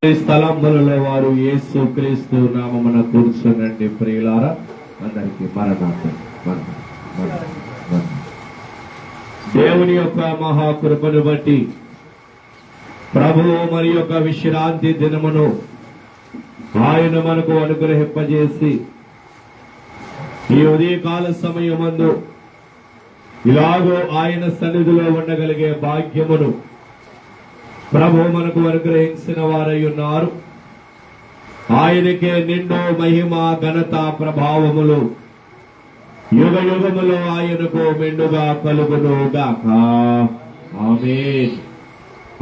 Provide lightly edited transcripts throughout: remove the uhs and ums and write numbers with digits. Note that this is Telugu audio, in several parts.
స్థలంలో వారు యేసు క్రీస్తు నామమున కూర్చునండి ప్రియులారా. అందరికి మరణార్థం. దేవుని యొక్క మహాకృపను బట్టి ప్రభువు మరి యొక్క విశ్రాంతి దినమును ఆయన మనకు అనుగ్రహింపజేసి ఈ ఉదయకాల సమయమందు ఇలాగో ఆయన సన్నిధిలో ఉండగలిగే భాగ్యమును ప్రభు మనకు అనుగ్రహించిన వారై ఉన్నారు. ఆయనకే నిండు మహిమ ఘనత ప్రభావములు యుగ యుగములో ఆయనకు మెండుగా కలుగును గాక. ఆమేన్.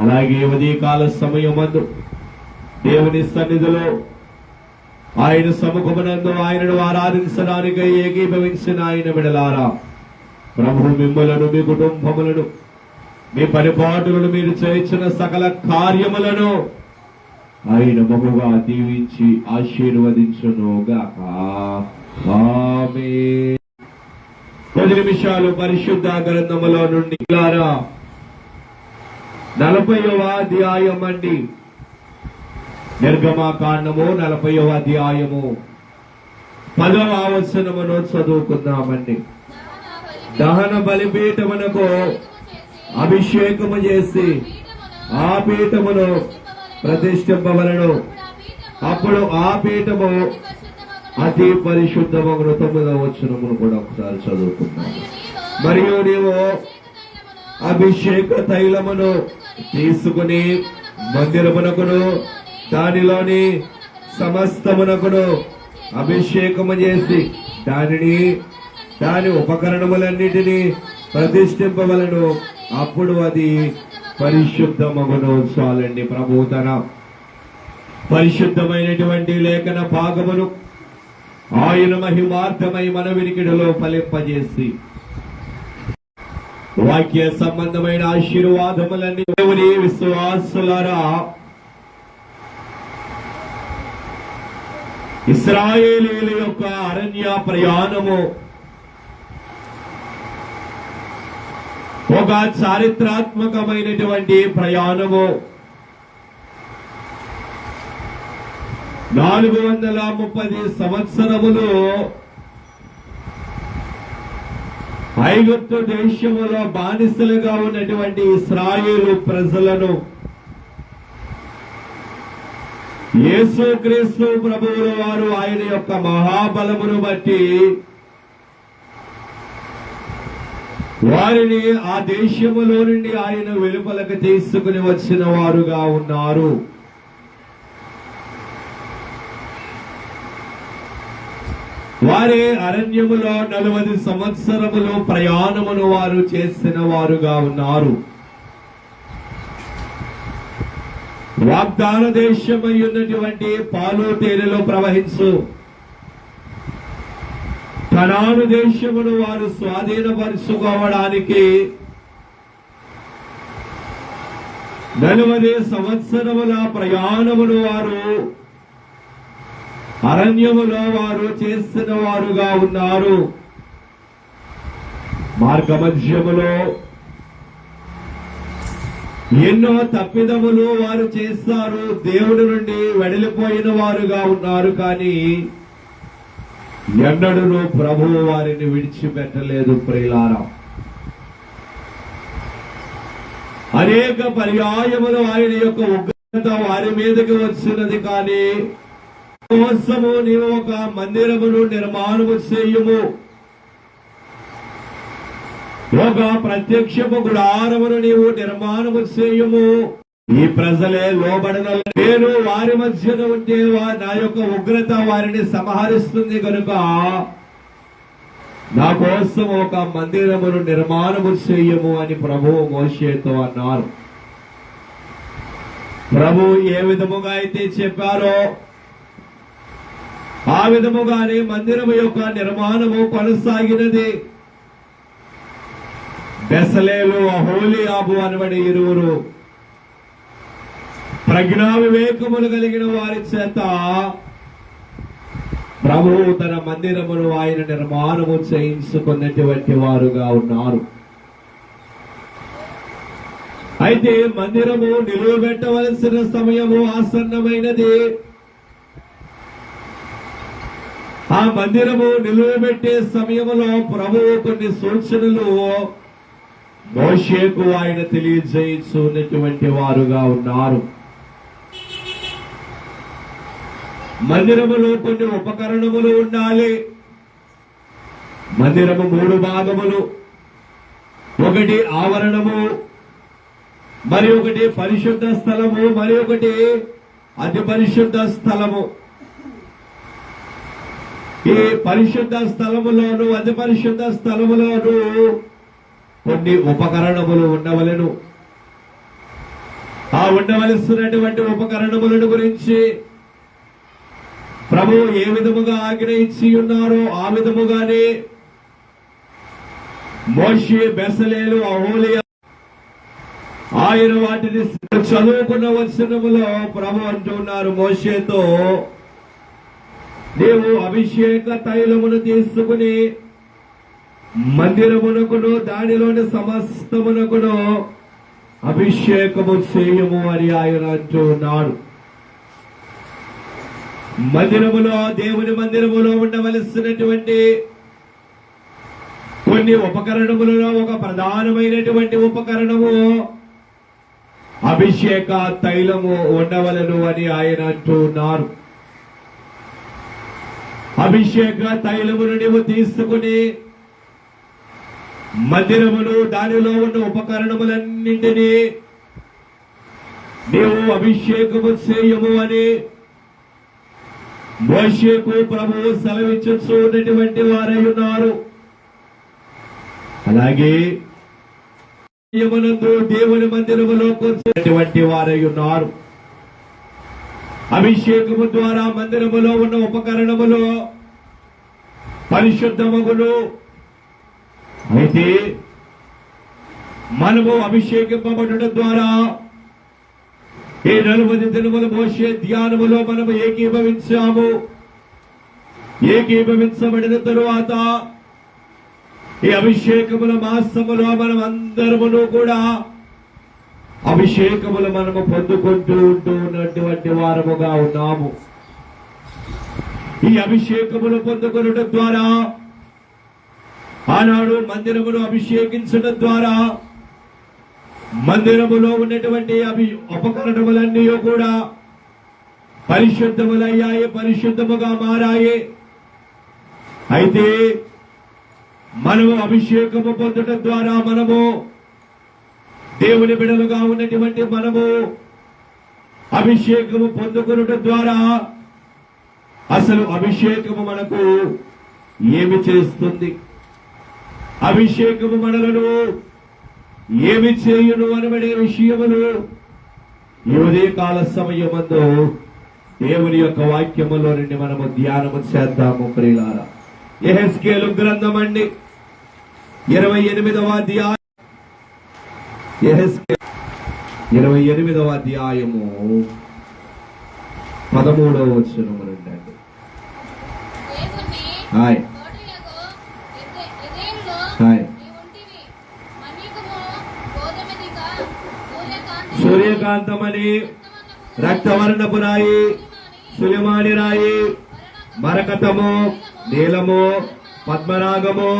అలాగే ఉదయకాల సమయమందు దేవుని సన్నిధిలో ఆయన సముఖమునందు ఆయనను ఆరాధించడానికి ఏకీభవించిన ఆయన బిడ్డలారా, ప్రభు మిమ్మలను, మీ కుటుంబములను, మీ పరిపాటులను, మీరు చేయించిన సకల కార్యములను ఆయన బహుగా దీవించి ఆశీర్వదించును గాక. ఆమేన్. 10 నిమిషాలు పరిశుద్ధ గ్రంథములో నుండి 40వ అధ్యాయం అండి. నిర్గమకాండము 40వ అధ్యాయము 10వ వచనమును చదువుకుందామండి. దహన బలిపీఠమునకు అభిషేకము చేసి ఆ పీఠమును ప్రతిష్ఠింపవలెను. అప్పుడు ఆ పీఠము అతి పరిశుద్ధమగును. 9వ వచనమును కూడా ఒకసారి చదువుకుందాం. మరియు నీవు అభిషేక తైలమును తీసుకుని మందిరమునకును దానిలోని సమస్తమునకును అభిషేకము చేసి దాని ఉపకరణములన్నిటినీ ప్రతిష్ఠింపవలను. అప్పుడు అది పరిశుద్ధమగును. చాలండి. ప్రభు తన పరిశుద్ధమైనటువంటి లేఖన భాగమును ఆయన మహిమార్థమై మన వినికిడిలో ఫలింపజేసి వాక్య సంబంధమైన ఆశీర్వాదములన్నీ దేవుని విశ్వాసులారా, ఇశ్రాయేలీయుల యొక్క అరణ్య ప్రయాణము ఒక చారిత్రాత్మకమైనటువంటి ప్రయాణము. 430 సంవత్సరములు ఐగుప్తు దేశములో బానిసలుగా ఉన్నటువంటి ఇశ్రాయేలు ప్రజలను యేసుక్రీస్తు ప్రభువుల వారు ఆయన యొక్క మహాబలమును బట్టి వారిని ఆ దేశములో నుండి ఆయన వెలుపలకు తీసుకుని వచ్చిన వారుగా ఉన్నారు. వారి అరణ్యములో 40 సంవత్సరములు ప్రయాణమును వారు చేసిన వారుగా ఉన్నారు. వాగ్దాన దేశమై ఉన్నటువంటి పాలు తేనెలో ప్రవహించు కనాను దేశమును వారు స్వాధీనపరుచుకోవడానికి 40 సంవత్సరముల ప్రయాణమును వారు అరణ్యములో వారు చేసిన వారుగా ఉన్నారు. మార్గమధ్యములో ఎన్నో తప్పిదములు వారు చేస్తారు. దేవుడి నుండి వెడలిపోయిన వారుగా ఉన్నారు. కానీ ఎన్నడూ ప్రభువు వారిని విడిచిపెట్టలేదు. ప్రియులారా, అనేక పర్యాయములు ఆయన యొక్క ఉగ్రత వారి మీదకి వచ్చినది. కానీ కోసము నీవు ఒక మందిరమును నిర్మాణము చేయుము, ఒక ప్రత్యక్షపు గుడారమును నీవు నిర్మాణము చేయుము. ఈ ప్రజలే లోబడిన నేను వారి మధ్యన ఉంటే నా యొక్క ఉగ్రత వారిని సంహరిస్తుంది కనుక నా కోసం ఒక మందిరమును నిర్మాణము చేయము అని ప్రభువు మోషేతో అన్నారు. ప్రభు ఏ విధముగా అయితే చెప్పారో ఆ విధముగానే మందిరము యొక్క నిర్మాణము కొనసాగినది. బెసలేలు, అహోలియాబు అనబడి ఇరువురు ప్రజ్ఞా వివేకములు కలిగిన వారి చేత ప్రభువు తన మందిరమును ఆయన నిర్మాణము చేయించుకున్నటువంటి వారుగా ఉన్నారు. అయితే మందిరము నిలువబెట్టవలసిన సమయము ఆసన్నమైనది. ఆ మందిరము నిలువబెట్టే సమయంలో ప్రభువు కొన్ని సూచనలు మోషేకు ఆయన తెలియజేస్తున్నటువంటి వారుగా ఉన్నారు. మందిరములో కొన్ని ఉపకరణములు ఉండాలి. మందిరము 3 భాగములు, ఒకటి ఆవరణము, మరి ఒకటి పరిశుద్ధ స్థలము, మరి ఒకటి అతి పరిశుద్ధ స్థలము. ఈ పరిశుద్ధ స్థలములోను అతి పరిశుద్ధ స్థలములోను కొన్ని ఉపకరణములు ఉండవలెను. ఆ ఉండవలసినటువంటి ఉపకరణములను గురించి ప్రభువు ఏ విధముగా ఆజ్ఞయించి ఉన్నారో ఆ విధముగానే మోషే, బెసలేలు, అహోలియా ఆయన వాటిని చదువుకున్న వచనములో ప్రభు అంటున్నారు మోషేతో, నీవు అభిషేక తైలమును తీసుకుని మందిరమునకును దానిలోని సమస్తమునకును అభిషేకము చేయము అని ఆయన అంటున్నాడు. మందిరములో, దేవుని మందిరములో ఉండవలసినటువంటి కొన్ని ఉపకరణములలో ఒక ప్రధానమైనటువంటి ఉపకరణము అభిషేక తైలము ఉండవలను అని ఆయన అంటున్నారు. అభిషేక తైలమును నీవు తీసుకుని మందిరమును దానిలో ఉన్న ఉపకరణములన్నింటినీ నీవు అభిషేకము చేయము అని మోషేకు ప్రభువు సెలవిచ్చుచున్నటువంటి వారై ఉన్నారు. అలాగే దేవుని మందిరములో కూర్చున్నటువంటి వారై ఉన్నారు. అభిషేకము ద్వారా మందిరములో ఉన్న ఉపకరణములు పరిశుద్ధమగును. అయితే మనము అభిషేకింపబడడం ద్వారా ఈ 40 దినముల మోషే ధ్యానములో మనము ఏకీభవించాము. ఏకీభవించబడిన తరువాత ఈ అభిషేకముల మాసములో మనం అందరమును కూడా అభిషేకములు మనము పొందుకుంటూ ఉంటున్నటువంటి వారముగా ఉన్నాము. ఈ అభిషేకములు పొందుకొనడం ద్వారా, ఆనాడు మందిరమును అభిషేకించడం ద్వారా మందిరములో ఉన్నటువంటి ఉపకరణములన్నీ కూడా పరిశుద్ధములయ్యాయి, పరిశుద్ధముగా మారాయి. అయితే మనము అభిషేకము పొందడం ద్వారా మనము దేవుని బిడ్డలుగా ఉన్నటువంటి మనము అభిషేకము పొందుకొనడం ద్వారా అసలు అభిషేకము మనకు ఏమి చేస్తుంది, అభిషేకము మనలను ఏమి చేయును అనబడే విషయములు ఈ ఉదయకాల సమయమందు దేవుని యొక్క వాక్యములో నుండి మనము ధ్యానము చేద్దాము. ప్రియులారా, యెహెజ్కేలు గ్రంథం అండి 28వ అధ్యాయం, యెహెజ్కేలు 28వ అధ్యాయము 13వ వచనము నుండి అండి. Hi hi. సూర్యకాంతమని, రక్తవర్ణపు రాయి, సులిమాని రాయి, మరకతము, నీలము, పద్మరాగము,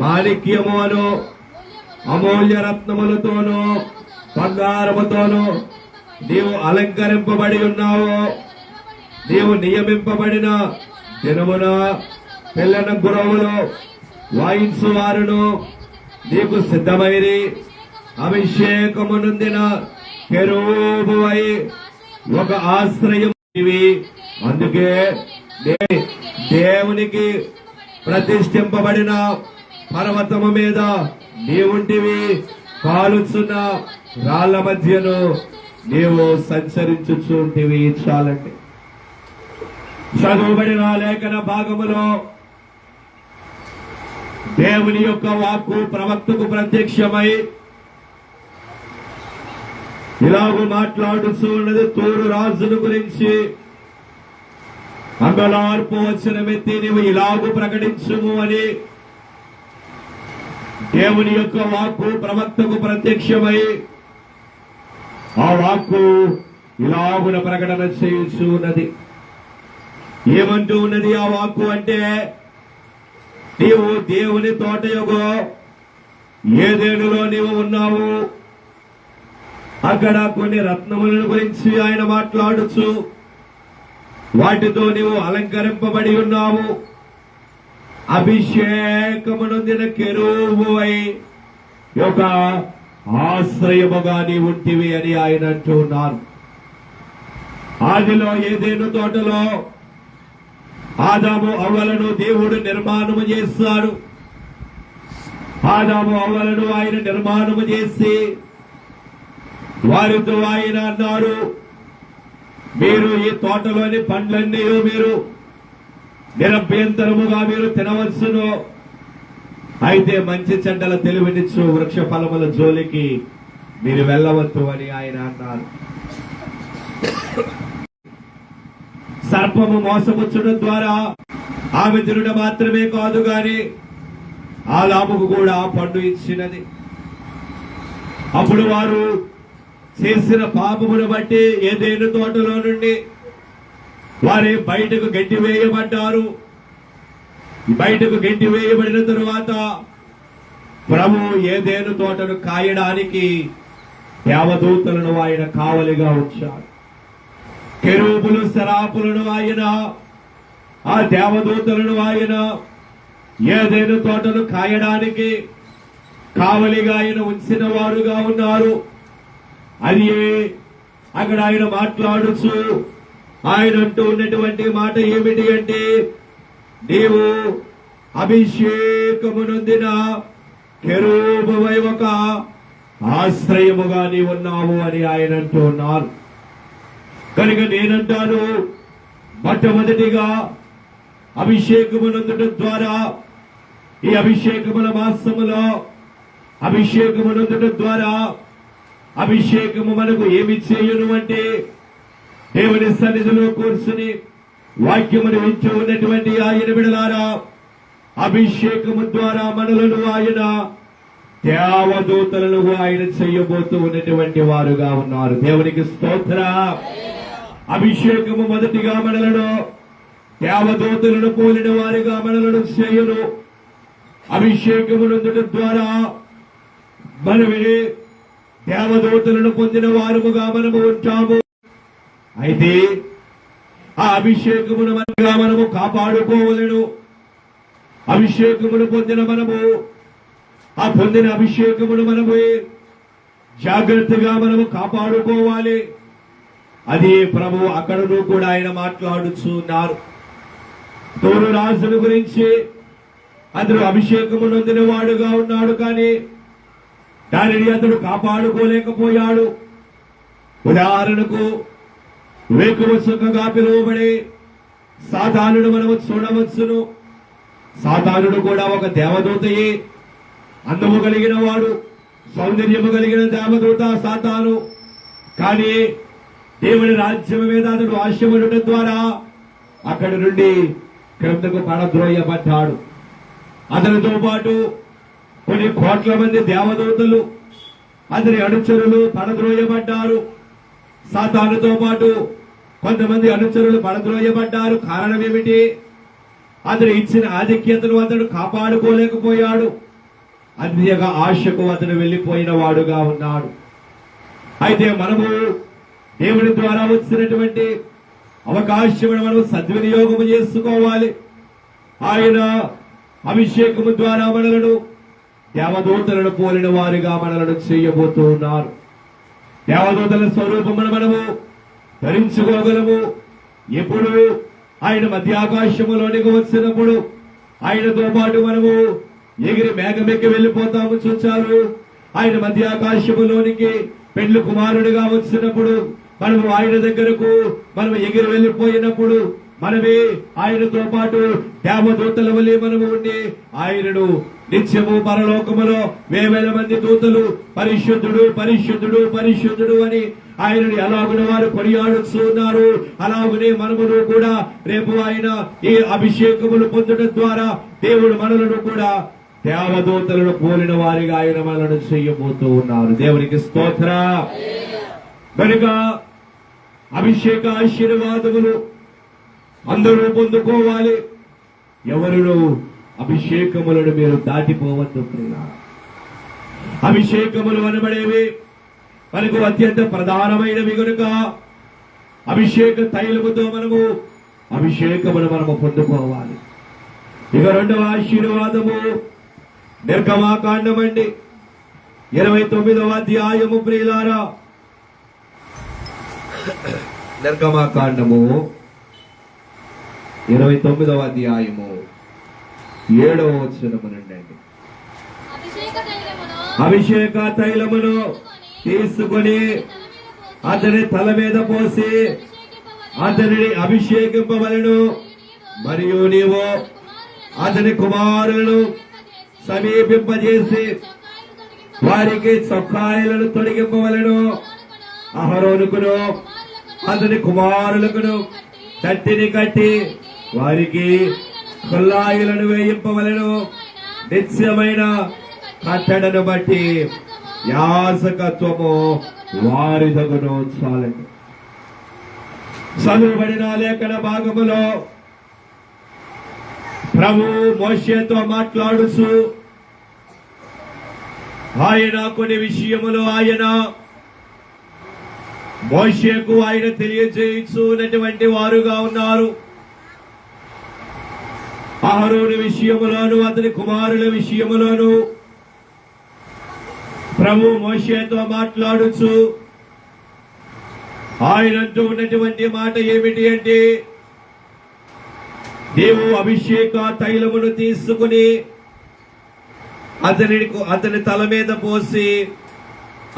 మాణిక్యము అను అమూల్య రత్నములతోనూ బంగారముతోనూ నీవు అలంకరింపబడి ఉన్నావు. నీవు నియమింపబడిన దినమున పిల్లన గురవులు వాయించు వారును నీకు సిద్ధమైరి. అభిషేకము నొందిన కెరూబువై ఒక ఆశ్రయం ఇవి. అందుకే దేవునికి ప్రతిష్ఠింపబడిన పర్వతము మీద నీవుంటివి. కాలుచున్న రాళ్ల మధ్యను నీవు సంచరించుచుంటివి. చాలండి. చదువుబడిన లేఖన భాగములో దేవుని యొక్క వాక్కు ప్రవక్తకు ప్రత్యక్షమై ఇలాగూ మాట్లాడుతూ ఉన్నది. తూరు రాజును గురించి అంగలార్పు వచనమెత్తి నీవు ఇలాగూ ప్రకటించుము అని దేవుని యొక్క వాక్కు ప్రవక్తకు ప్రత్యక్షమై ఆ వాక్కు ఇలాగున ప్రకటన చేయుచు ఉన్నది. ఏమంటూ ఉన్నది ఆ వాక్కు అంటే, నీవు దేవుని తోటయొగో ఏదేనులో నీవు ఉన్నావు. అక్కడ కొన్ని రత్నములను గురించి ఆయన మాట్లాడుచు, వాటితో నీవు అలంకరింపబడి ఉన్నావు, అభిషేకమునొందిన కెరూబువై యొక్క ఆశ్రయముగా నీ ఉంటివి అని ఆయన అంటున్నారు. ఆదిలో ఏదేను తోటలో ఆదాము అవ్వలను దేవుడు నిర్మాణము చేస్తాడు. ఆదాము అవ్వలను ఆయన నిర్మాణము చేసి వారితో ఆయన అన్నారు, మీరు ఈ తోటలోని పండ్లన్నీ మీరు నిరభ్యంతరముగా మీరు తినవచ్చును, అయితే మంచి చెడ్డల తెలివినిచ్చు వృక్ష ఫలముల జోలికి మీరు వెళ్ళవద్దు అని ఆయన అన్నారు. సర్పము మోసపుచ్చడం ద్వారా ఆమె తినుట మాత్రమే కాదు గాని ఆ లాభకు కూడా పండు ఇచ్చినది. అప్పుడు వారు చేసిన పాపమును బట్టి ఏదేను తోటలో నుండి వారి బయటకు గెంటి వేయబడ్డారు. బయటకు గెంటి వేయబడిన తరువాత ప్రభు ఏదేను తోటను కాయడానికి దేవదూతలను ఆయన కావలిగా ఉంచారు. కెరూబులు శరాపులను ఆయన, ఆ దేవదూతలను ఆయన ఏదేను తోటను కాయడానికి కావలిగా ఆయన ఉంచిన వారుగా ఉన్నారు. అది అక్కడ ఆయన మాట్లాడుచు ఆయన అంటూ ఉన్నటువంటి మాట ఏమిటి అంటే, నీవు అభిషేకమునొందిన కెరూబువై ఒక ఆశ్రయముగా నీ ఉన్నావు అని ఆయన అంటూ ఉన్నారు. కనుక నేనంటాను, మొట్టమొదటిగా అభిషేకమునందుట ద్వారా, ఈ అభిషేకముల మాసములో అభిషేకమునందుట ద్వారా అభిషేకము మనకు ఏమి చేయును అంటే, దేవుని సన్నిధిలో కూర్చుని వాక్యమును వింటూ ఉన్నటువంటి ఆయన బిడ్డలారా, అభిషేకము ద్వారా మనలను ఆయన దేవదూతలను ఆయన చేయబోతూ ఉన్నటువంటి వారుగా ఉన్నారు. దేవునికి స్తోత్రం. అభిషేకము మొదటిగా మనలను దేవదూతలను పోలిన వారిగా మనలను చేయును. అభిషేకమునందుట ద్వారా మనమే దేవదూతలను పొందిన వారముగా మనము ఉంటాము. అయితే ఆ అభిషేకమును మనము కాపాడుకోవలను. అభిషేకమును పొందిన మనము, ఆ పొందిన అభిషేకమును మనము జాగ్రత్తగా మనము కాపాడుకోవాలి. అది ప్రభు అక్కడను కూడా ఆయన మాట్లాడుచున్నారు. తోరు రాజుల గురించి అతడు అభిషేకము నొందిన వాడుగా ఉన్నాడు, కానీ దానిని అతడు కాపాడుకోలేకపోయాడు. ఉదాహరణకు వేకువసుకగా పిలువబడే సాతానుడు మనము చూడవచ్చును. సాతానుడు కూడా ఒక దేవదూతయే. అందము కలిగిన వాడు, సౌందర్యము కలిగిన దేవదూత సాతాను. కానీ దేవుని రాజ్యం మీద అతడు ఆశపడటం ద్వారా అక్కడి నుండి క్రిందకు పడద్రోయబడ్డాడు. అతనితో పాటు కొన్ని కోట్ల మంది దేవదూతలు, అతని అనుచరులు పడద్రోయబడ్డారు. సాతానుతో పాటు కొంతమంది అనుచరులు పడద్రోయబడ్డారు. కారణం ఏమిటి? అతడు ఇచ్చిన ఆధిక్యతను అతడు కాపాడుకోలేకపోయాడు. అన్యగ ఆశకు అతడు వెళ్లిపోయిన వాడుగా ఉన్నాడు. అయితే మనము దేవుని ద్వారా వచ్చినటువంటి అవకాశమును మనం సద్వినియోగము చేసుకోవాలి. ఆయన అభిషేకము ద్వారా మనలను దేవదూతలను పోలిన వారిగా మనలను చేయబోతూ ఉన్నారు. దేవదూతల స్వరూపమును మనము ధరించుకోగలము. ఎప్పుడు ఆయన మధ్యాకాశములోనికి వచ్చినప్పుడు ఆయనతో పాటు మనము ఎగిరి మేఘమెక్కి వెళ్లిపోతాము. చూచారు, ఆయన మధ్యాకాశములోనికి పెండ్లి కుమారుడిగా వచ్చినప్పుడు మనము ఆయన దగ్గరకు మనము ఎగిరి వెళ్లిపోయినప్పుడు మనమే ఆయనతో పాటు దేవదూతల వలె మనము ఉండి ఆయనను నిత్యము పరలోకములో వేవేల మంది దూతలు పరిశుద్ధుడు పరిశుద్ధుడు పరిశుద్ధుడు అని ఆయనని ఎలాగున వారు కొనియాడుతున్నారు. అలాగనే మనమును కూడా రేపు ఆయన ఈ అభిషేకములు పొందడం ద్వారా దేవుడు మనలను కూడా దేవదూతలను పోలిన వారిగా ఆయన మనలను చేయబోతూ ఉన్నారు. దేవునికి స్తోత్రం. కనుక అభిషేక ఆశీర్వాదములు అందరూ పొందుకోవాలి. ఎవరు అభిషేకములను మీరు దాటిపోవద్దు ప్రియులారా. అభిషేకములు అనబడేవి మనకు అత్యంత ప్రధానమైనవి కనుక అభిషేక తైలముతో మనము అభిషేకమును మనము పొందుకోవాలి. ఇక రెండవ ఆశీర్వాదము నిర్గమాకాండం అండి, 29వ అధ్యాయము ప్రియులారా. నిర్గమాకాండము 29వ అధ్యాయము 7వ వచనము నుండి అండి. అభిషేక తైలమును తీసుకొని అతని తల మీద పోసి అతనిని అభిషేకింపవలెను. మరియు నీవు అతని కుమారులను సమీపింపజేసి వారికి చొక్కాయలను తొలగింపవలెను. అహరోనుకును అతని కుమారులకును తట్టిని కట్టి వారికి కొల్లాయిలను వేయింపవలెను. నిత్యమైన కట్టడను బట్టి యాజకత్వము వారి దగును. చాలండి. చదువుబడిన లేఖన భాగములో ప్రభు మోషేతో మాట్లాడుచు ఆయన కొన్ని విషయములు ఆయన మోషేకు ఆయన తెలియజేయుచున్నటువంటి వారుగా ఉన్నారు. అహరోను విషయములోను అతని కుమారుల విషయములోను ప్రభు మోషేతో మాట్లాడుచు ఆయనంటూ ఉన్నటువంటి మాట ఏమిటి అంటే, నీవు అభిషేక తైలమును తీసుకుని అతని తల మీద పోసి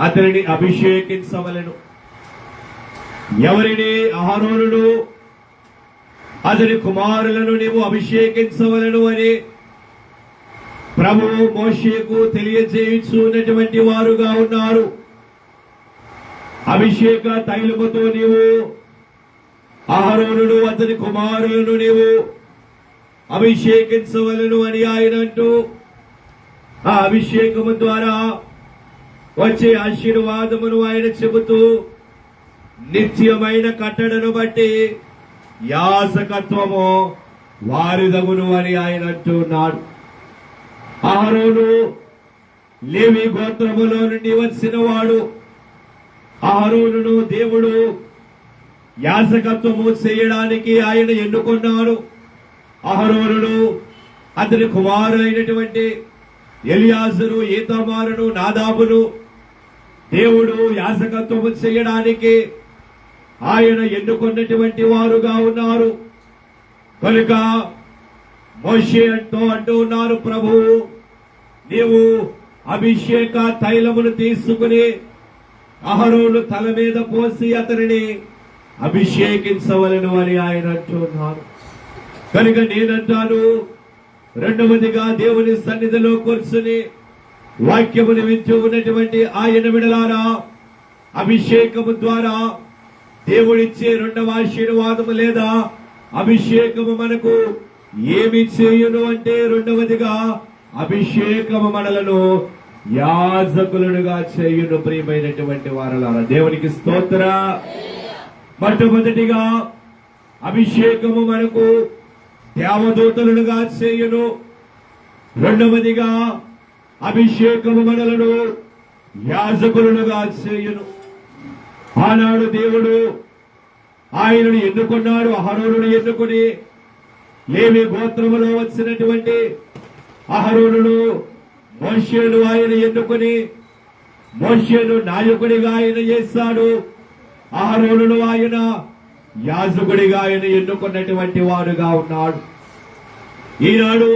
అతనిని అభిషేకించవలెను. ఎవరిని? అహరోనును అతని కుమారులను నీవు అభిషేకించవలెను అని ప్రభువు మోషేకు తెలియజేయుచున్నటువంటి వారుగా ఉన్నారు. అభిషేక తైలముతో నీవు అహరోనును అతని కుమారులను నీవు అభిషేకించవలెను అని ఆయన అంటూ ఆ అభిషేకము ద్వారా వచ్చే ఆశీర్వాదమును ఆయన చెబుతూ నిత్యమైన కట్టడను బట్టి యాజకత్వము వారిదగును అని ఆయన అంటున్నాడు. అహరోను లేవి గోత్రములో నుండి వచ్చిన వాడు. అహరోనును దేవుడు యాజకత్వము చేయడానికి ఆయన ఎన్నుకున్నాడు. అహరోనును అతని కుమారులైనటువంటి ఎలియాజరు, ఈతామారును, నాదాబును దేవుడు యాజకత్వము చేయడానికి ఆయన ఎన్నుకున్నటువంటి వారుగా ఉన్నారు. కనుక మోషే అంటూ ఉన్నారు, ప్రభు నీవు అభిషేక తైలమును తీసుకుని అహరోను తల మీద పోసి అతనిని అభిషేకించవలెను అని ఆయన అంటున్నారు. కనుక నేనంటాను, రెండవదిగా దేవుని సన్నిధిలో కూర్చుని వాక్యమును వింటూ ఉన్నటువంటి ఆయన విడలారా, అభిషేకము ద్వారా దేవుడిచ్చే రెండవ ఆశీర్వాదము లేదా అభిషేకము మనకు ఏమి చేయును అంటే, రెండవదిగా అభిషేకము మనలను యాజకులుగా చేయును. ప్రియమైనటువంటి వారలారా, దేవునికి స్తోత్ర. మొట్టమొదటిగా అభిషేకము మనకు దేవదూతలుగా చేయును. రెండవదిగా అభిషేకము మనలను యాజకులుగా చేయును. ఆనాడు దేవుడు ఆయనను ఎన్నుకున్నాడు. అహరోనును ఎన్నుకుని లేవి గోత్రములో వచ్చినటువంటి అహరోనును మోషేను ఆయన ఎన్నుకుని మోషేను నాయకుడిగా ఆయన చేశాడు. అహరోనును ఆయన యాజకుడిగా ఆయన ఎన్నుకున్నటువంటి వాడుగా ఉన్నాడు. ఈనాడు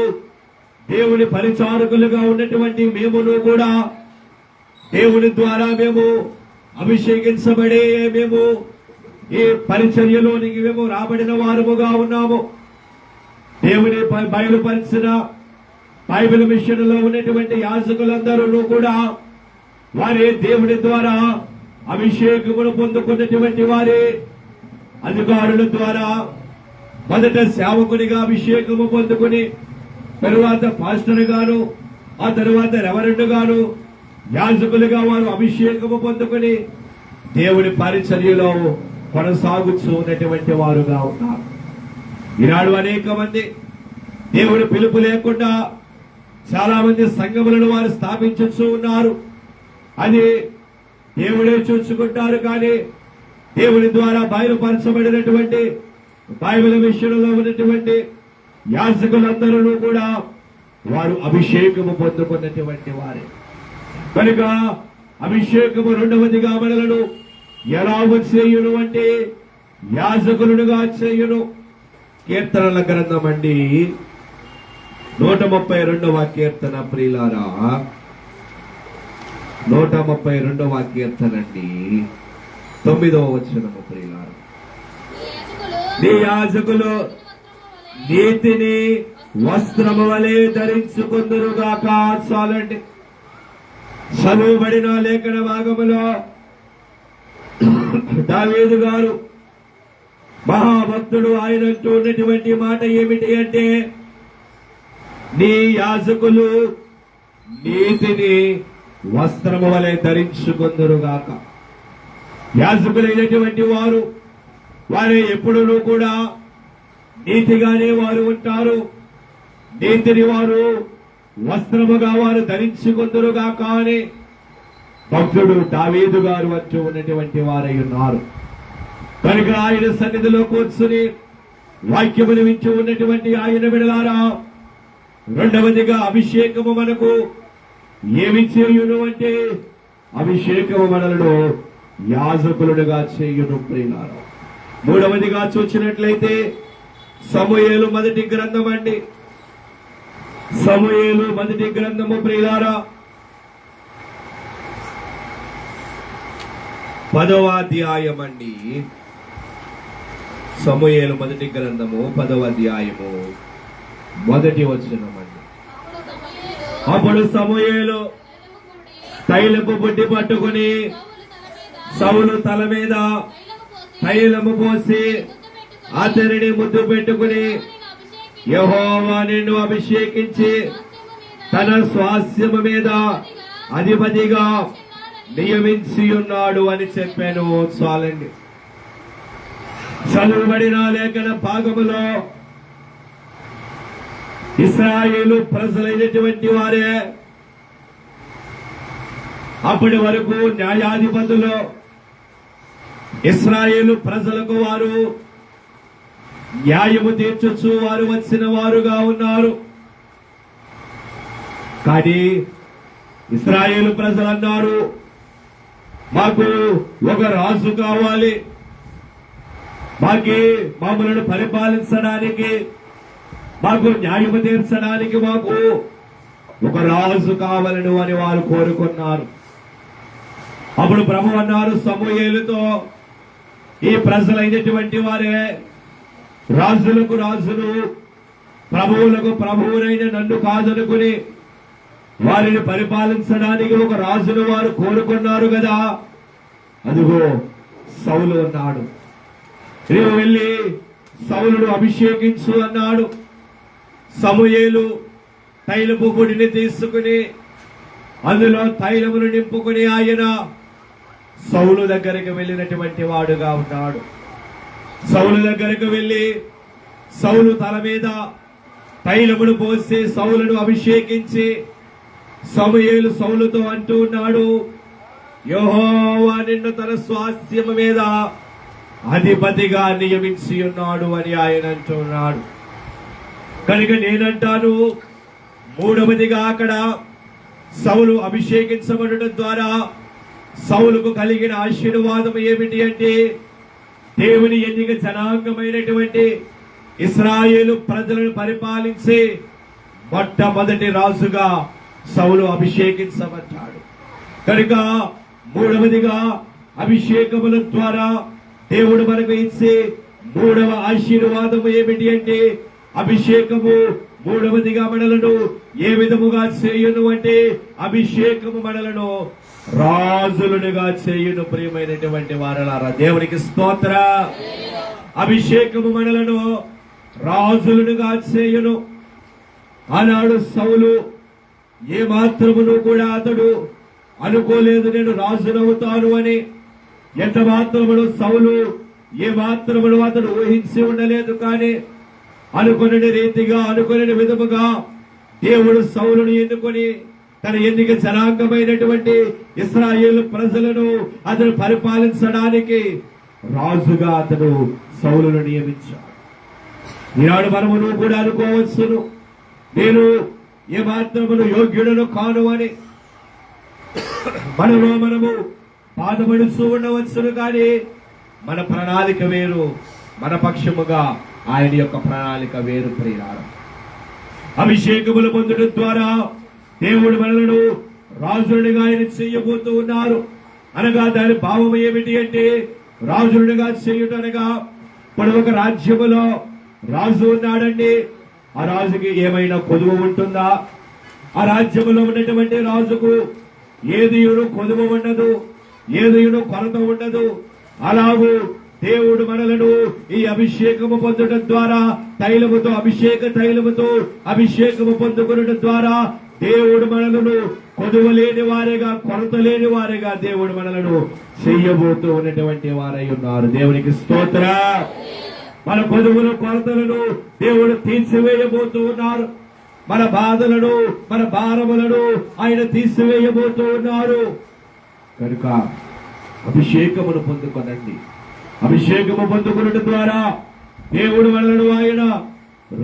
దేవుని పరిచారకులుగా ఉన్నటువంటి మేమును కూడా దేవుని ద్వారా మేము అభిషేకించబడే మేము ఈ పరిచర్యలోనికి మేము రాబడిన వారముగా ఉన్నాము. దేవుని బయలుపరిచిన బైబిల్ మిషన్లో ఉన్నటువంటి యాజకులందరూ కూడా వారే దేవుని ద్వారా అభిషేకమును పొందుకున్నటువంటి వారే. అధికారుల ద్వారా మొదట సేవకునిగా అభిషేకము పొందుకుని తరువాత పాస్టర్ గాను ఆ తరువాత రెవరెండ్ గాను యాజకులుగా వారు అభిషేకము పొందుకుని దేవుని పరిచర్యలో కొనసాగుతూ ఉన్నటువంటి వారుగా ఉన్నారు. ఈనాడు అనేక మంది దేవుని పిలుపు లేకుండా చాలా మంది సంఘములను వారు స్థాపించుతూ ఉన్నారు. అది దేవుడే చూసుకుంటారు. కానీ దేవుని ద్వారా బయలుపరచబడినటువంటి బైబిల్ విషయంలో ఉన్నటువంటి యాజకులందరూ కూడా వారు అభిషేకము పొందుకున్నటువంటి వారే. కనుక అభిషేకము రెండవదిగా మనలను ఎలా చేయును అంటే యాజకులుగా చేయును. కీర్తనల గ్రంథం అండి 132వ కీర్తన ప్రియులారా, 132వ కీర్తన అండి 9వ వచనము ప్రియులారా. నీ యాజకులు నీతిని వస్త్రము వలె ధరించుకుందురుగాక. చాలండి. చదువుబడిన లేఖన భాగములో దావీదు గారు మహాభక్తుడు, ఆయన అంటూ ఉన్నటువంటి మాట ఏమిటి అంటే, నీ యాజకులు నీతిని వస్త్రము వలె ధరించుకుందురుగాక. యాజకులైనటువంటి వారు ఎప్పుడూ కూడా నీతిగానే వారు ఉంటారు. నీతిని వారు వస్త్రముగా వారు ధరించుకుందురుగాక అని భక్తుడు దావీదు గారు అంటూ ఉన్నటువంటి వారై ఉన్నారు. కనుక ఆయన సన్నిధిలో కూర్చుని వాక్యమును వింటూ ఉన్నటువంటి ఆయన బిడ్డలారా, రెండవదిగా అభిషేకము మనకు ఏమి చేయును అంటే, అభిషేకము మనలను యాజకులుగా చేయును ప్రియులారా. మూడవదిగా చూసినట్లయితే సమూయేలు మొదటి గ్రంథం అండి, సమూయేలు మొదటి గ్రంథము ప్రియులారా 10వ అధ్యాయం అండి. సమూయేలు మొదటి గ్రంథము 10వ అధ్యాయము 1వ వచనం అండి. అప్పుడు సమూయేలు తైలపు బుడ్డి పట్టుకుని సౌలు తల మీద తైలము పోసి అతనిని ముద్దు పెట్టుకుని, యెహోవా నిన్ను అభిషేకించి తన స్వాస్యము మీద అధిపతిగా నియమించి ఉన్నాడు అని చెప్పాను. చాలండి. చదువుబడిన లేఖన భాగములో ఇశ్రాయేలు ప్రజలైనటువంటి వారే అప్పటి వరకు న్యాయాధిపతులు ఇశ్రాయేలు ప్రజలకు వారు న్యాయము తీర్చొచ్చు వారు వచ్చిన వారుగా ఉన్నారు. కానీ ఇశ్రాయేలు ప్రజలు అన్నారు, మాకు ఒక రాజు కావాలి, మమ్మల్ని పరిపాలించడానికి, మాకు న్యాయము తీర్చడానికి మాకు ఒక రాజు కావాలను అని వారు కోరుకున్నారు. అప్పుడు ప్రభువు అన్నారు సమూయేలుతో, ఈ ప్రజలైనటువంటి వారే రాజులకు రాజును ప్రభువులకు ప్రభువునైన నన్ను కాదనుకుని వారిని పరిపాలించడానికి ఒక రాజును వారు కోరుకున్నారు కదా. అదిగో సౌలు అన్నాడు, నీవు వెళ్ళి సౌలును అభిషేకించు అన్నాడు. సమూయేలు తైలపు గుడిని తీసుకుని అందులో తైలమును నింపుకుని ఆయన సౌలు దగ్గరికి వెళ్ళినటువంటి వాడుగా ఉన్నాడు. సౌలు దగ్గరకు వెళ్లి సౌలు తల మీద తైలమును పోసి సౌలును అభిషేకించి సమూయేలు సౌలుతో అంటూ ఉన్నాడు, యెహోవా నిన్ను తన స్వాస్థ్యము మీద అధిపతిగా నియమించి ఉన్నాడు అని ఆయన అంటున్నాడు. కనుక నేనంటాను, మూడవదిగా అక్కడ సౌలు అభిషేకించబడడం ద్వారా సౌలుకు కలిగిన ఆశీర్వాదం ఏమిటి అంటే, దేవుని ఎన్నిక జనాంగమైనటువంటి ఇశ్రాయేలు ప్రజలను పరిపాలించి మొట్టమొదటి రాజుగా సౌలు అభిషేకించబడ్డాడు. కనుక మూడవదిగా అభిషేకముల ద్వారా దేవుడు మనకు ఇచ్చే మూడవ ఆశీర్వాదము ఏమిటి అంటే, అభిషేకము మూడవదిగా మనలను ఏ విధముగా చేయును అంటే, అభిషేకము మనలను రాజులుగా చేయును. ప్రియమైనటువంటి వారలారా, దేవునికి స్తోత్ర. అభిషేకము మనలను రాజులుగా చేయును. ఆనాడు సౌలు ఏ మాత్రమును కూడా అతడు అనుకోలేదు నేను రాజునవుతాను అని. ఎంత మాత్రముడు సౌలు ఏ మాత్రముడు అతడు ఊహించి ఉండలేదు. కానీ అనుకునే రీతిగా అనుకునే విధముగా దేవుడు సౌలును ఎన్నుకొని తన ఎన్నిక జనాంగమైనటువంటి ఇశ్రాయేలు ప్రజలను అతను పరిపాలించడానికి రాజుగా అతడు సౌలును నియమించాడు. ఈనాడు మనము కూడా అనుకోవచ్చును, నేను ఏ మాత్రమును యోగ్యుడను కాను అని మనము బాధపడుతూ ఉండవచ్చును. కానీ మన ప్రణాళిక వేరు, మన పక్షముగా ఆయన యొక్క ప్రణాళిక వేరు. ప్రియులారా, అభిషేకములు పొందడం ద్వారా దేవుడు మనలను రాజులుగా ఆయన చెయ్యబోతూ ఉన్నారు. అనగా దాని భావం ఏమిటి అంటే, రాజులుగా చెయ్యటం అనగా ఇప్పుడు ఒక రాజ్యములో రాజు ఉన్నాడండి. ఆ రాజుకి ఏమైనా కొదువు ఉంటుందా? ఆ రాజ్యములో ఉన్నటువంటి రాజుకు ఏదియును కొదువు ఉండదు, ఏదియును కొరత ఉండదు. అలాగూ దేవుడు మనలను ఈ అభిషేకము పొందడం ద్వారా తైలముతో అభిషేకము పొందుకునడం ద్వారా దేవుడు మనలను కొదువ లేని వారిగా, కొరత లేని వారిగా దేవుడు మనలను చెయ్యబోతూ ఉన్నటువంటి వారై ఉన్నారు. దేవునికి స్తోత్రం. మన కొదువుల కొరతలను దేవుడు తీసివేయబోతూ ఉన్నారు. మన బాధలను, మన భారములను ఆయన తీసివేయబోతూ ఉన్నారు. కనుక అభిషేకమును పొందుకొనండి. అభిషేకము పొందుకునడం ద్వారా దేవుడు మనలను ఆయన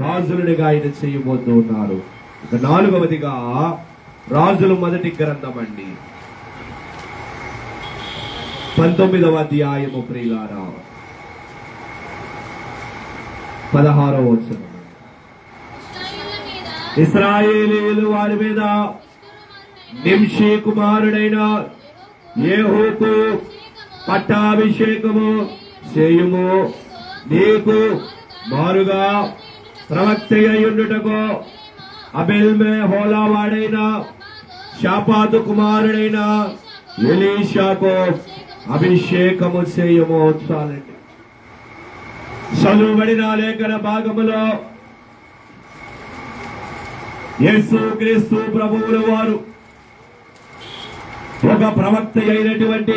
రాజులుగా ఆయన చేయబోతూ ఉన్నారు. ఇక 4వదిగా రాజుల మొదటి గ్రంథం అండి, 19వ అధ్యాయము. ప్రియులారా, 16వ వచనం. ఇశ్రాయేలీయులు వారి మీద నింషీ కుమారుడైన యెహూకు పట్టాభిషేకము చేయుము. నీకు మారుగా ప్రవక్త అయ్యుండుటకు అబెల్మే హోలా వాడైన షాపాతు కుమారుడైన ఎలీషాకు అభిషేకము చేయుము. చాలండి. చదువుబడిన లేఖన భాగములో యేసు క్రీస్తు ప్రభువుల వారు ఒక ప్రవక్త అయినటువంటి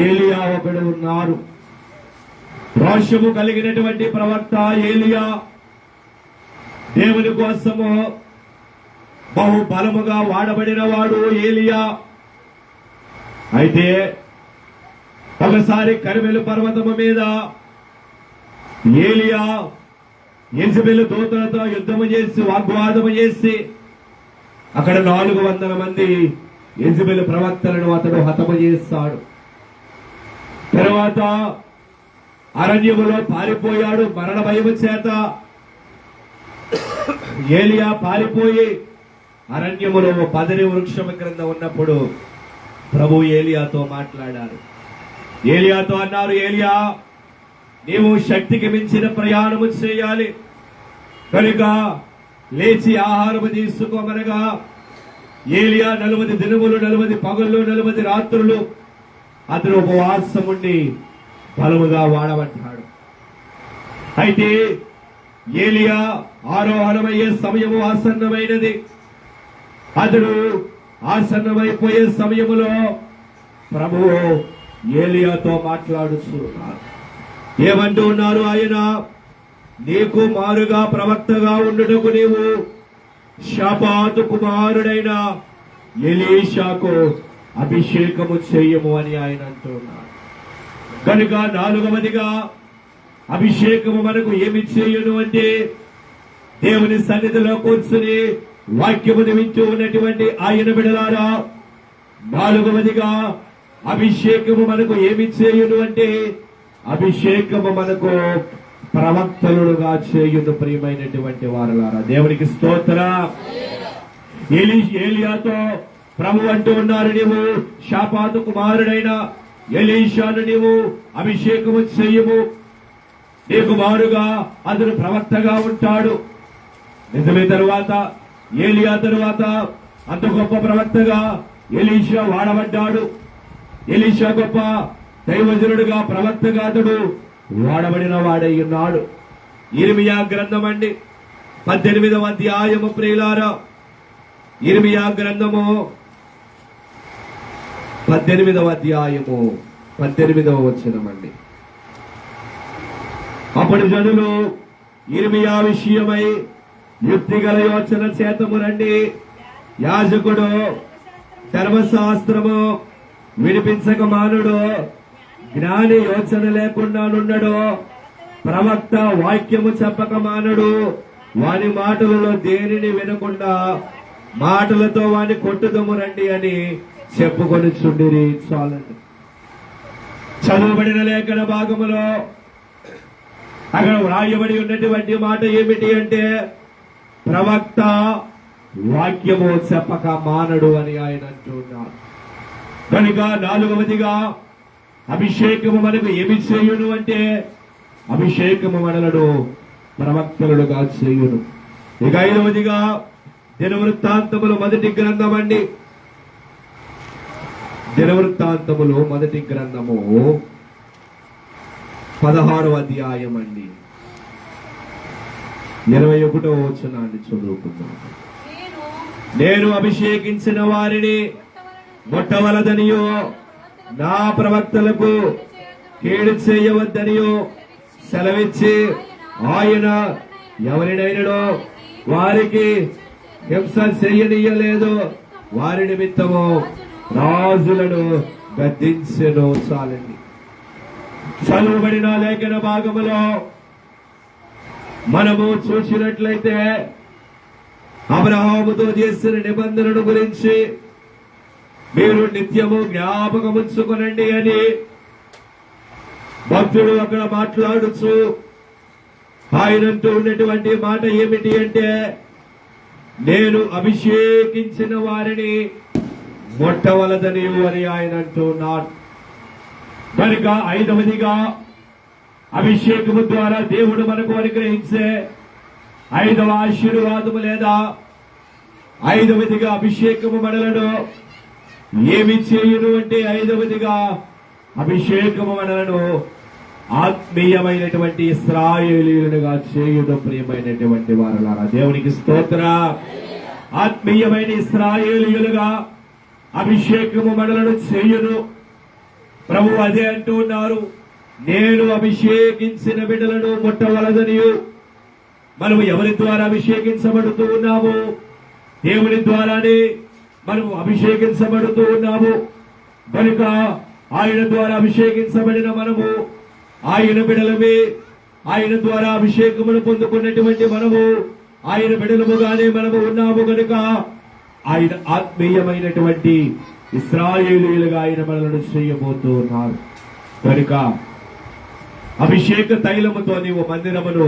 ఏలియా ఒకడు ఉన్నారు. రోషము కలిగినటువంటి ప్రవక్త ఏలియా దేవుని కోసము బహు బలముగా వాడబడిన వాడు ఏలియా. అయితే ఒకసారి కరిమెలు పర్వతము మీద ఏలియా యెజబెలు దూతలతో యుద్ధము చేసి, వాగ్వాదము చేసి, అక్కడ 400 మంది యెజబెలు ప్రవక్తలను అతడు హతము చేస్తాడు. తర్వాత అరణ్యములో పారిపోయాడు. మరణ భయము చేత ఏలియా పారిపోయి అరణ్యములో పదరి వృక్షము క్రింద ఉన్నప్పుడు ప్రభు ఏలియాతో మాట్లాడారు. ఏలియాతో అన్నారు, ఏలియా, నీవు శక్తికి మించిన ప్రయాణము చేయాలి కనుక లేచి ఆహారము తీసుకోమనగా ఏలియా 40 దినములు 40 పగళ్ళు 40 రాత్రులు అతను ఉపవాసం ఉండి బలముగా వాడబడ్డాడు. అయితే ఏలియా ఆరోహణమయ్యే సమయము ఆసన్నమైనది. అతడు ఆసన్నమైపోయే సమయములో ప్రభువు ఏలియాతో మాట్లాడుతున్నారు. ఏమంటూ ఉన్నారు ఆయన? నీకు మారుగా ప్రవక్తగా ఉండుటకు నీవు షాపాతు కుమారుడైన ఎలీషాకు అభిషేకము చేయము అని ఆయన అంటున్నారు. కనుక 4వదిగా అభిషేకము మనకు ఏమి చేయును అంటే, దేవుని సన్నిధిలో కూర్చుని వాక్యమును వింటూ ఉన్నటువంటి ఆయన బిడ్డలారా, 4వదిగా అభిషేకము మనకు ఏమి చేయును అంటే, అభిషేకము మనకు ప్రవక్తలుగా చేయును. ప్రియమైనటువంటి వారలారా, దేవునికి స్తోత్రం. ఏలియాతో ప్రభు అంటూ ఉన్నారు, నీవు షాపాతు కుమారుడైన ఎలీషాను నీవు అభిషేకము చెయ్యము. నీకు మారుగా అతను ప్రవక్తగా ఉంటాడు. నిజమే. తరువాత ఏలియా తరువాత అంత గొప్ప ప్రవక్తగా ఎలీషా వాడబడ్డాడు. ఎలీషా గొప్ప దైవజనుడుగా ప్రవక్తగా అతడు వాడబడిన వాడై ఉన్నాడు. ఇర్మియా గ్రంథం అండి, 18వ అధ్యాయము. ప్రియులారా, ఇర్మియా గ్రంథము 18వ అధ్యాయము 18వ వచనమండి. అప్పటి జనులు యిర్మీయా విషయమై యుక్తి గల యోచన చేతమునండి, యాజకుడు ధర్మశాస్త్రము వినిపించక మానుడు, జ్ఞాని యోచన లేకుండా నుండడు, ప్రవక్త వాక్యము చెప్పక మానడు, వాని మాటలలో దేనిని వినకుండా మాటలతో వాని కొట్టుదము రండి అని చెప్పుకొని చుండిరి. చాలండి. చదువుబడిన లేఖన భాగములో అక్కడ వ్రాయబడి ఉన్నటువంటి మాట ఏమిటి అంటే, ప్రవక్త వాక్యము చెప్పక మానడు అని ఆయన అంటున్నారు. కనుక 4వదిగా అభిషేకము మనకు ఏమి చేయును అంటే, అభిషేకము మనలను ప్రవక్తలుగా చేయును. ఇక 5వదిగా దినవృత్తాంతములు మొదటి గ్రంథం అండి. దినవృత్తాంతములు మొదటి గ్రంథము 16వ అధ్యాయం అండి. 21వ వచనాన్ని చదువుకుందాం. నేను అభిషేకించిన వారిని ముట్టవలదనియో, నా ప్రవక్తలకు కీడు చేయవద్దనియో సెలవిచ్చి, ఆయన ఎవరినైనడో వారికి హింస చేయనీయలేదు, వారి నిమిత్తము రాజులను గద్దించెను. చాలండి. చదువుబడిన లేఖన భాగములో మనము చూసినట్లయితే అబ్రహాముతో చేసిన నిబంధనను గురించి మీరు నిత్యము జ్ఞాపకముంచుకొనండి అని భక్తుడు అక్కడ మాట్లాడుచు ఆయనంటూ ఉన్నటువంటి మాట ఏమిటి అంటే, నేను అభిషేకించిన వారిని ముట్టవలదని అని ఆయన అంటున్నాడు. కనుక 5వదిగా అభిషేకము ద్వారా దేవుడు మనకు అనుగ్రహించే 5వ ఆశీర్వాదము లేదా 5వదిగా అభిషేకము మనలను ఏమి చేయును అంటే, 5వదిగా అభిషేకము మనలను ఆత్మీయమైనటువంటి ఇశ్రాయేలీయులుగా చేయును. ప్రియమైనటువంటి వారలారా, దేవునికి స్తోత్ర. ఆత్మీయమైన ఇశ్రాయేలీయులుగా అభిషేకము మనలను చేయును. ప్రభు అదే అంటూ ఉన్నారు, నేను అభిషేకించిన బిడ్డలను ముట్టవలదనియు. మనము ఎవరి ద్వారా అభిషేకించబడుతూ ఉన్నాము? దేవుని ద్వారానే మనము అభిషేకించబడుతూ ఉన్నాము. కనుక ఆయన ద్వారా అభిషేకించబడిన మనము ఆయన బిడలమే. ఆయన ద్వారా అభిషేకమును పొందుకున్నటువంటి మనము ఆయన బిడలముగానే మనము ఉన్నాము. కనుక ఆయన ఆత్మీయమైనటువంటి ఇశ్రాయేలీయులుగా ఆయన మనలను చేయబోతూ ఉన్నారు. కనుక అభిషేక తైలముతో నీవు మందిరమును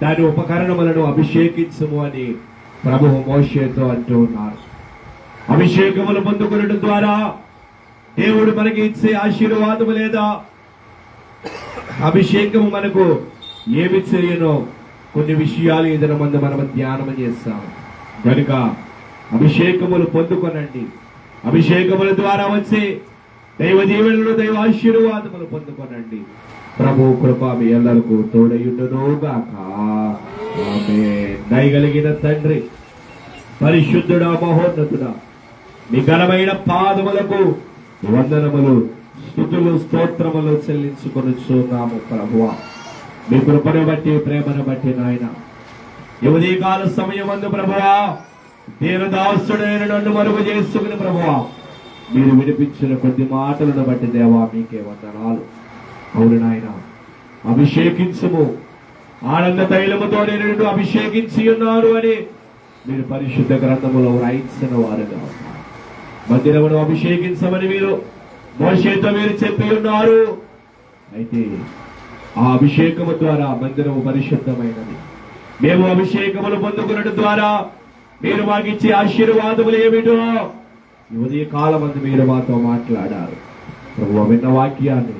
దాని ఉపకరణములను అభిషేకించము అని ప్రభువు మోషేతో అంటూ ఉన్నారు. అభిషేకములు పొందుకునడం ద్వారా దేవుడు మనకి ఇచ్చే ఆశీర్వాదము లేదా అభిషేకము మనకు ఏమి చేయనో కొన్ని విషయాలు ఈ దినమందు మనం ధ్యానం చేస్తాము. కనుక అభిషేకములు పొందుకొనండి. అభిషేకముల ద్వారా వచ్చే దైవ దీవెనలు, దైవ ఆశీర్వాదములు పొందుకొనండి. ప్రభు కృప మీ ఎల్లరకు తోడయుండును గాక. ఆమేన్. దయగలిగిన తండ్రి, పరిశుద్ధుడా, మహోన్నతుడా, మీ ఘనమైన పాదములకు వందనములు, స్తుతులు, స్తోత్రములు చెల్లించుకొనుచున్నాము. ప్రభువా, మీ కృపను బట్టి, ప్రేమను బట్టి నాయన ఈ ఉదయకాల సమయమందు ప్రభువా, దీనదాసుడైన నన్ను మరుగు చేసుకుని ప్రభువా, మీరు వినిపించిన కొద్ది మాటలను బట్టి దేవా మీకే వందనాలు. అవును నాయన, అభిషేకించుము, ఆనంద తైలముతో నేను అభిషేకించి ఉన్నారు అని మీరు పరిశుద్ధ గ్రంథములో వ్రాయించిన వారుగా మందిరమును అభిషేకించమని మీరు మోషేతో మీరు చెప్పి ఉన్నారు. అయితే ఆ అభిషేకము ద్వారా మందిరము పరిశుద్ధమైనది. మేము అభిషేకములు పొందుకున్నట్టు ద్వారా మీరు మాకిచ్చే ఆశీర్వాదములు ఏమిటో ఈ ఉదయ కాలమందు మీరు మాతో మాట్లాడారు. ప్రభువా, విన్న వాక్యాన్ని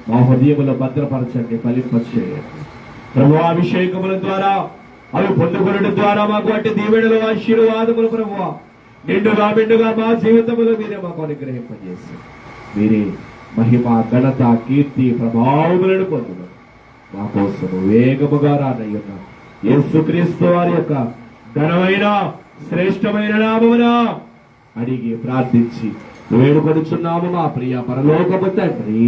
మా హృదయములో భద్రపరచండి, ఫలింపచేయండి. ప్రభువా, అభిషేకముల ద్వారా అవి పొందుకున్నట్టు ద్వారా మాకు అట్టి దీవెనలు, ఆశీర్వాదములు ప్రభువా నిండుగా మా జీవితంలో మీరే మాకు అనుగ్రహింపజేసి మీరే మహిమ, ఘనత, కీర్తి, ప్రభావములను పొందును మా కోసము వేగముగా రానయ్యున్న యేసుక్రీస్తు వారి యొక్క ఘనమైన శ్రేష్టమైన నామమున అడిగి ప్రార్థించి వేడుకొనుచున్నాము మా ప్రియ పరలోకపు తండ్రి.